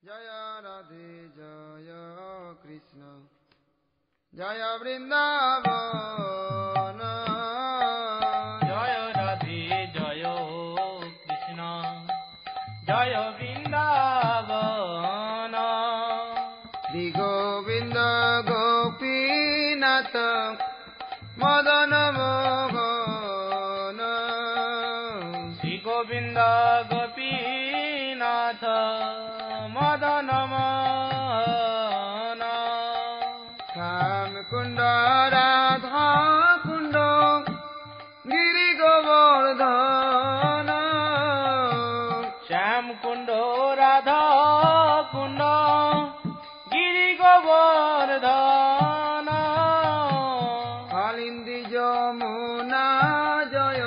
জয় রাধে জয় কৃষ্ণ জয় বৃন্দাবন জয় রাধে জয় কৃষ্ণ জয় বৃন্দাবন শ্রী গোবিন্দ গোপীনাথ মদন মোহন শ্রী গোবিন্দ গোপীনাথ মদন মোহন শ্যাম কুণ্ড রাধা কুণ্ড গিরি গোবর্ধন শ্যাম কুণ্ড রাধা কুণ্ড গিরি গোবর্ধন কালিন্দী যমুনা জয়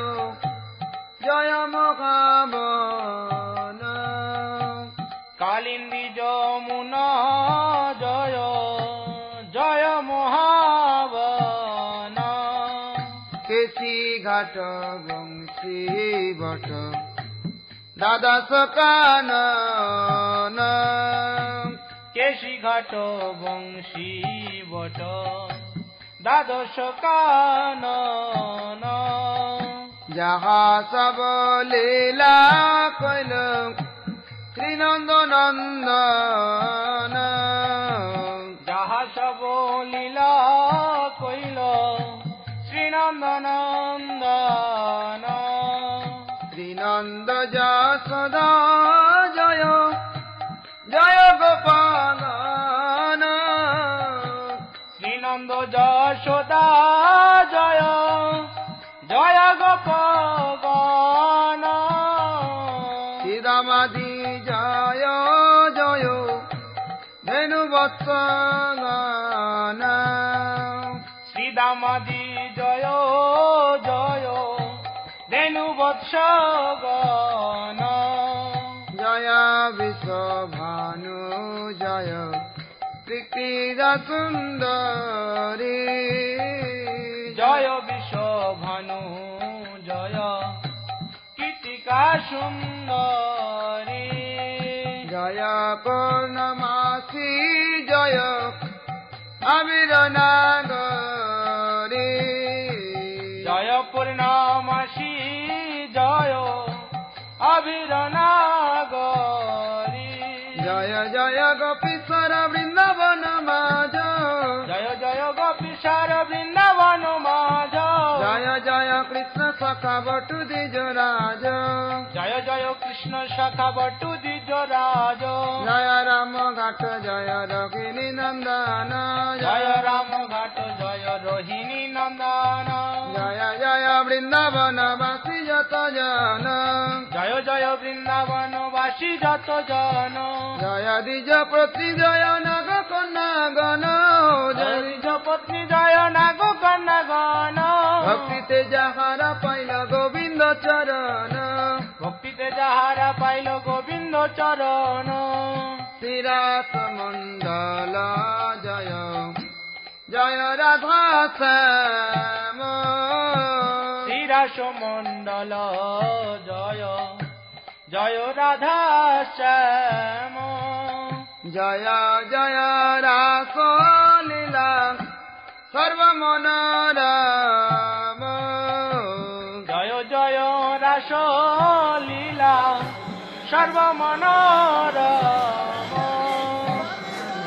জয় মহাবন কালিন্দী যমুনা জয় জয় মহাবন কেশি ঘাট বংশী বট দ্বাদশ কানন কেশি ঘাট বংশী বট দ্বাদশ কানন যাহা সব লীলা কইল শ্রীনন্দ নন্দন যাহা সব লীলা কইল শ্রীনন্দনন্দন শ্রীনন্দ যশোদা জয় জয় গোপালন শ্রীনন্দ যশোদা জয় জয় গোপগণ শ্রীরামাদি জয় জয় ধেনু বৎসগণ শ্রীদামাদি জয় জয় ধেনু বৎসগণ জয় বিশ্বভানু জয় প্রীতিদা সুন্দরী জয় বিশ্বভানু জয় কীর্তিকা সুন্দরী জয় পূর্ণমাসী জয় আবির নাগরী জয় পূর্ণমাসী জয় আবির নাগরী জয় জয় গোপীশ্বর বৃন্দাবন মাঝ জয় জয় গোপীশ্বর বৃন্দাবন মাঝ জয় জয় কৃষ্ণ সখা বটু দ্বিজ রাজ জয় জয় কৃষ্ণ শাখা বটু দ্বিজ রাজ জয় রাম ঘাট জয় রঘিনী নন্দন জয় রাম ঘাট জয় রোহিণী নন্দন জয় জয় বৃন্দাবন বাসী যত জন জয় জয় বৃন্দাবন বাসী যত জন জয় দ্বিজ প্রতি জয় নাগ কন্যা গণ জয় নিজ পত্নী জয় নাগ কন্যা গণ ভক্তিতে যাহারা পাইল গোবিন্দ চরণ ভক্তিতে যাহারা পাইল গোবিন্দ চরণ শ্রীরাস মণ্ডল জয় জয় রাধা শ্যাম শ্রীরাস মণ্ডল জয় জয় রাধা শ্যাম জয় জয় রাস লীলা সর্বমনোরম জয় জয় রাস লীলা সর্বমনোরম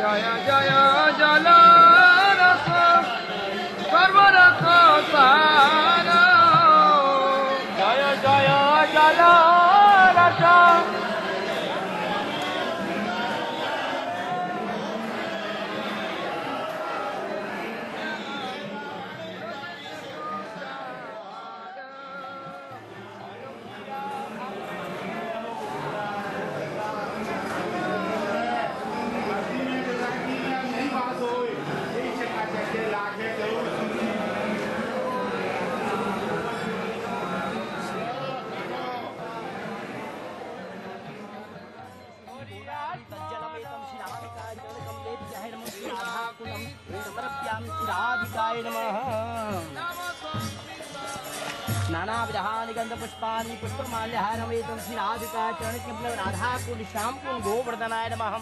জয় জয় জল রস সর্বরস সার জয় জয় জল রস नानाविधानि गन्धपुष्पाणि पुष्पमाल्याहारमेतं श्री राधिका चरणकमल राधा कुल श्याम कुल गोवर्धनाय नमः।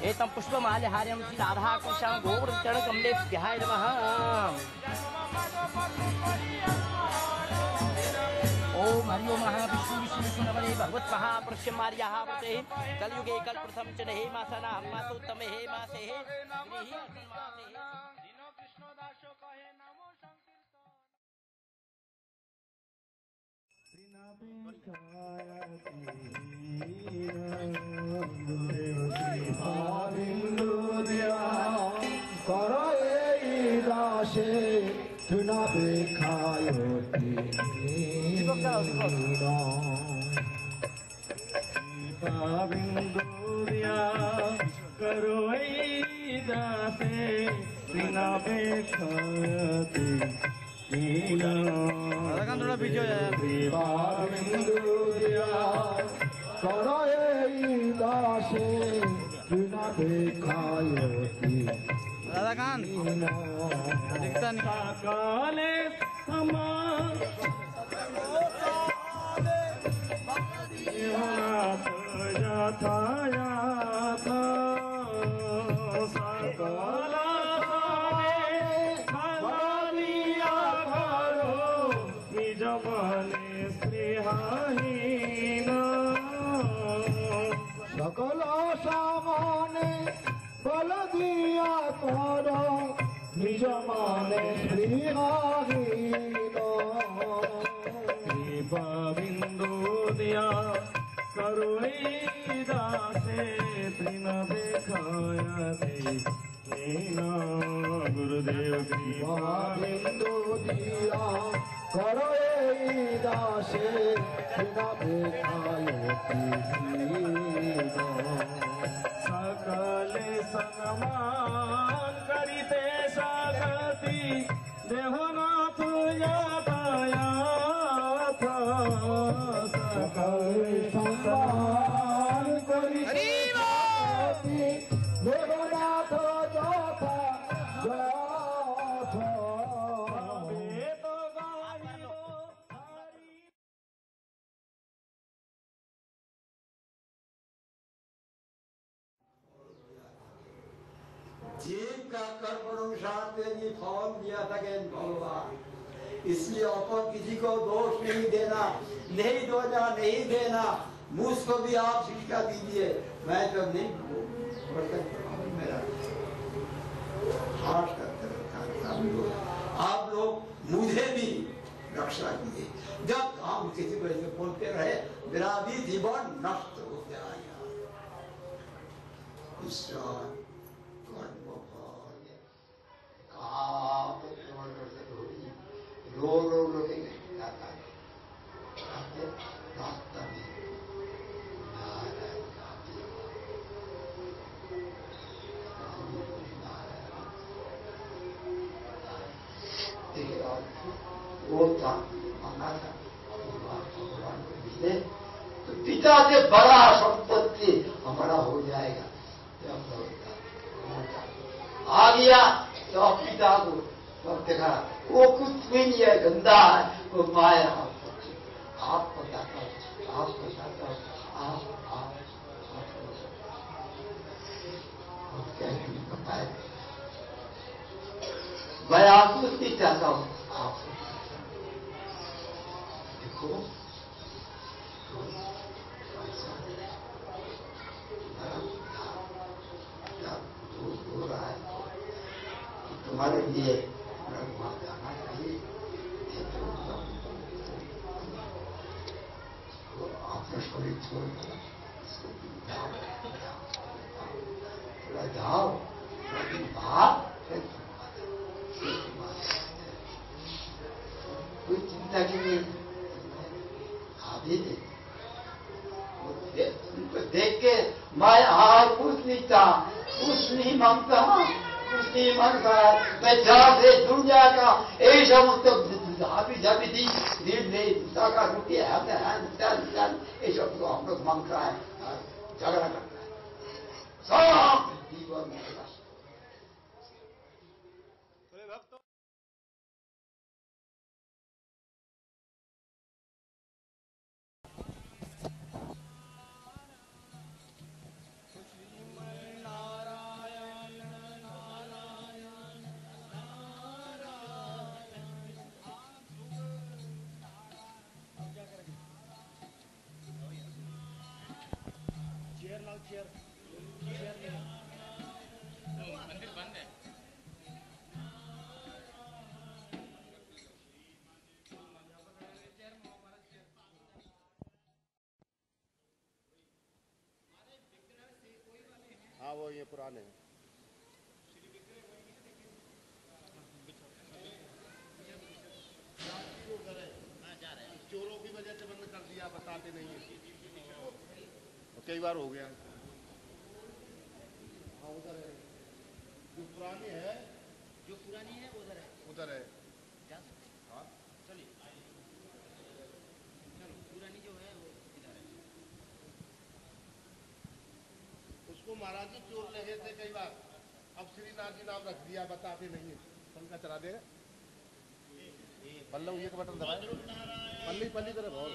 एतं पुष्पमाल्यहार्यं श्री राधा कृष्ण गोवर्धन कमलेभ्यः नमः। ओम हरि ओम महाविष्णु विष्णु विष्णु नमः भगवत महापुरुष मार्याः व्रते कलयुगे कल्पप्रथम च हे मासना मासोत्तम हे मासे हे दीनो कृष्ण दासो कहे नमो थोड़ा पीछे हो जाए राधाकांत दिखता नहीं सकल सामने बल दिया करो निज माने बिंदु दिया करो दासे तृण देखाया गुरुदेव कृपा बिंदु दिया करो दासे सकल सन्मान करिते सकती देहनाथ यातायात सकल सम्मान करिते देवनाथ जाता जीव का कर्म अनुसार तेरी फल दिया सके भगवान, इसलिए अपन किसी को दोष नहीं देना, नहीं देना। मुझको भी आप शिक्षा दीजिए, मैं जब नहीं मेरा आप लोग मुझे भी रक्षा कीजिए। जब हम किसी को ऐसे बोलते रहे मेरा भी जीवन नष्ट हो जाएगा। ईश्वर रो के नहीं जाता है रास्ता में वो था मांगा था भगवान को मिले तो पिता से बड़ा संपत्ति हमारा हो जाएगा। आ गया तो पिता को तब देखा वो कुछ भी नहीं है, गंदा है, वो माया। आप बताता हूँ बताए मैं आपको कुछ नहीं चाहता हूँ। आप देखो हो रहा है तुम्हारे लिए जाना चाहिए। आपने शरीर छोड़ जाओ कोई चिंता की नहीं। देख के मैं कुछ नहीं था, कुछ नहीं मांगता, कुछ नहीं मांगता। मैं जहाँ से दुनिया का यही समस्त हाबी दी दूसरा का रोटी है ये सब तो हम लोग मांगता है, झगड़ा करता है सब जीवन में। मंदिर बंद है। हाँ वो ये पुराने हैं। चोरों की वजह से बंद कर दिया, बताते नहीं है। कई बार हो गया। हाँ उधर है, जो पुरानी है, उधर है। हाँ चलिए चलो, पुरानी जो है वो इधर है। उसको महाराज जी चोर लगे थे कई बार, अब श्रीनाथ जी नाम रख दिया, बताते नहीं है। पंखा चला देगा पल्लव, ये का बटन दबाए, पल्ली पल्ली तरह बहुत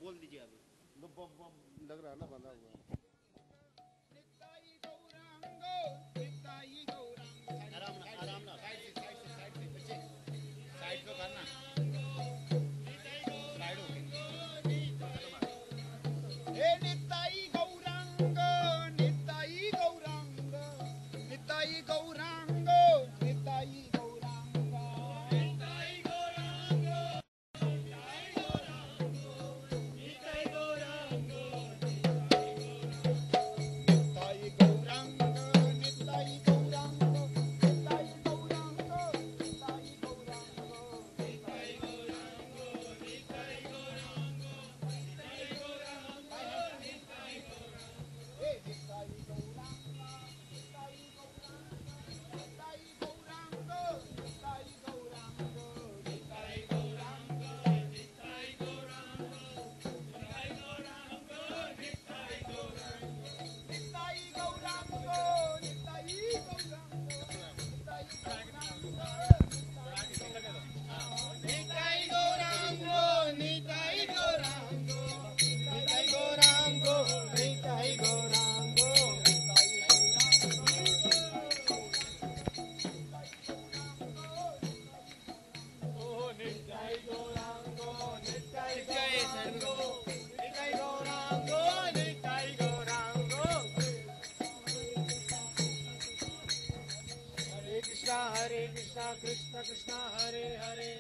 बोल दीजिए अभी। लग रहा है ना बंधा हुआ। आराम ना साइड को करना। साइड हो गई। निताई गौरांग निताई गौरांग निताई गौरांग निताई गौरांग निताई गौरांग निताई गौरांग निताई गौरांग निताई गौरांग निताई गौरांग निताई गौरांग निताई हरे कृष्णा कृष्ण कृष्णा हरे हरे।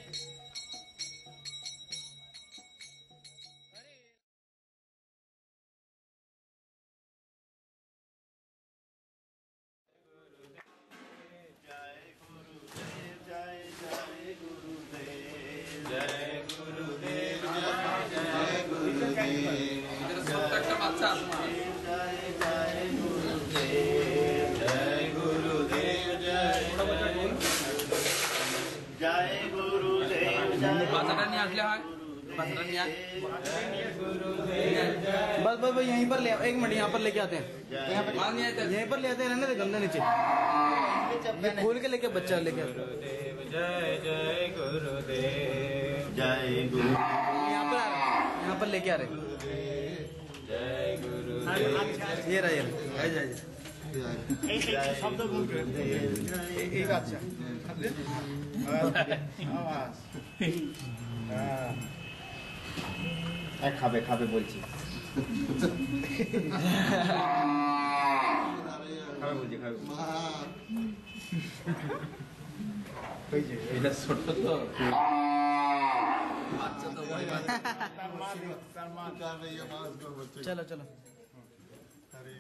बस बस बस यहीं पर ले, एक मिनट यहाँ पर लेके आते हैं, यहीं पर ले आते हैं, रहने दे गमले नीचे, ये खोल के लेके बच्चा लेके आते हैं। जय जय गुरुदेव जय गुरु। यहाँ पर आ रहे, यहाँ पर लेके आ रहे, जय गुरु। ये रहा ये जय शब्द एक अच्छा খাবে খাবে বলছি খাবে বলছি খাবে এটা ছোট তো বাচ্চা তো ভয় পায় चलो चलो। हरे